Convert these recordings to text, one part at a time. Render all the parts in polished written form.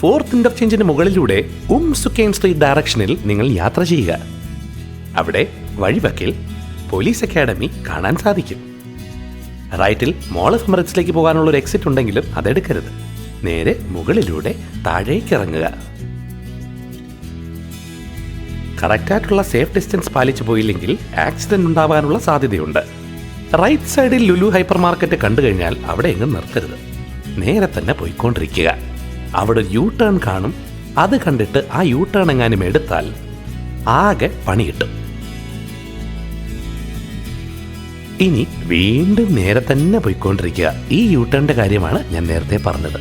4th ഇന്റർചേഞ്ചിന് മുകളിലൂടെ സുക്കെയിൻ street ഡയറക്ഷനിൽ നിങ്ങൾ യാത്ര ചെയ്യുക. അവിടെ വഴിവക്കിൽ പോലീസ് അക്കാഡമി കാണാൻ സാധിക്കും. റൈറ്റിൽ മോൾ ഓഫ് എമിറേറ്റ്സിലേക്ക് പോകാനുള്ള ഒരു എക്സിറ്റ് ഉണ്ടെങ്കിലും അതെടുക്കരുത്. നേരെ മുകളിലൂടെ താഴേക്ക് ഇറങ്ങുക. കറക്റ്റായിട്ടുള്ള സേഫ് ഡിസ്റ്റൻസ് പാലിച്ചു പോയില്ലെങ്കിൽ ആക്സിഡന്റ് ഉണ്ടാവാനുള്ള സാധ്യതയുണ്ട്. റൈറ്റ് സൈഡിൽ ലുലു ഹൈപ്പർ മാർക്കറ്റ് കണ്ടു കഴിഞ്ഞാൽ അവിടെ എങ്ങും നിർത്തരുത്. നേരെ തന്നെ പോയിക്കൊണ്ടിരിക്കുക. അവിടെ യു ടേൺ കാണും. അത് കണ്ടിട്ട് ആ യു ടേൺ എങ്ങാനും എടുത്താൽ ആകെ പണി കിട്ടും. ഇനി വീണ്ടും നേരെ തന്നെ പോയിക്കൊണ്ടിരിക്കുക. ഈ യു ടേണിന്റെ കാര്യമാണ് ഞാൻ നേരത്തെ പറഞ്ഞത്.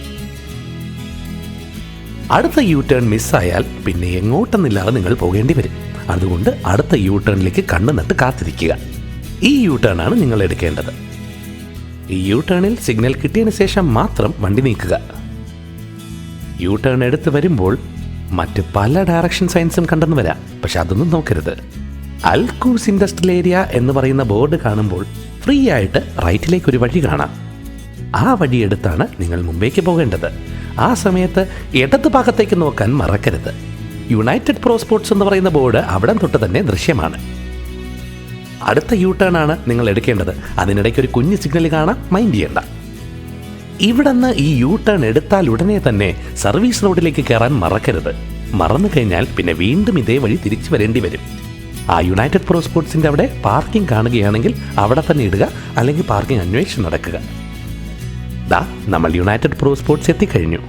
അടുത്ത യു ടേൺ മിസ്സായാൽ പിന്നെ എങ്ങോട്ടെന്നില്ലാതെ നിങ്ങൾ പോകേണ്ടി വരും. അതുകൊണ്ട് അടുത്ത യു ടേണിലേക്ക് കണ്ണു നട്ട് കാത്തിരിക്കുക. ഈ യു ടേൺ ആണ് നിങ്ങൾ എടുക്കേണ്ടത്. ഈ യു ടേണിൽ സിഗ്നൽ കിട്ടിയതിന് ശേഷം മാത്രം വണ്ടി നീക്കുക. യു ടേൺ എടുത്ത് വരുമ്പോൾ മറ്റ് പല ഡയറക്ഷൻ സൈൻസും കണ്ടെന്ന് വരാം. പക്ഷെ അതൊന്നും നോക്കരുത്. അൽക്കൂസ് ഇൻഡസ്ട്രിയൽ ഏരിയ എന്ന് പറയുന്ന ബോർഡ് കാണുമ്പോൾ ഫ്രീ ആയിട്ട് റൈറ്റിലേക്ക് ഒരു വഴി കാണാം. ആ വഴി എടുത്താണ് നിങ്ങൾ മുമ്പേക്ക് പോകേണ്ടത്. ആ സമയത്ത് ഇടത് ഭാഗത്തേക്ക് നോക്കാൻ മറക്കരുത്. യുണൈറ്റഡ് പ്രോ സ്പോർട്സ് എന്ന് പറയുന്ന ബോർഡ് അവിടെ തൊട്ട് തന്നെ ദൃശ്യമാണ്. അടുത്ത യു ടേൺ ആണ് നിങ്ങൾ എടുക്കേണ്ടത്. അതിനിടയ്ക്ക് ഒരു കുഞ്ഞ് സിഗ്നൽ കാണാം, മൈൻഡ് ചെയ്യണ്ട. ഇവിടെ നിന്ന് ഈ യു ടേൺ എടുത്താൽ ഉടനെ തന്നെ സർവീസ് റോഡിലേക്ക് കയറാൻ മറക്കരുത്. മറന്നു കഴിഞ്ഞാൽ പിന്നെ വീണ്ടും ഇതേ വഴി തിരിച്ചു വരേണ്ടി വരും. ആ യുണൈറ്റഡ് പ്രോ സ്പോർട്സിൻ്റെ അവിടെ പാർക്കിംഗ് കാണുകയാണെങ്കിൽ അവിടെ തന്നെ ഇടുക, അല്ലെങ്കിൽ പാർക്കിംഗ് അന്വേഷിച്ച് നടക്കുക. നമ്മൾ യുണൈറ്റഡ് പ്രോ സ്പോർട്സ് എത്തിക്കഴിഞ്ഞു.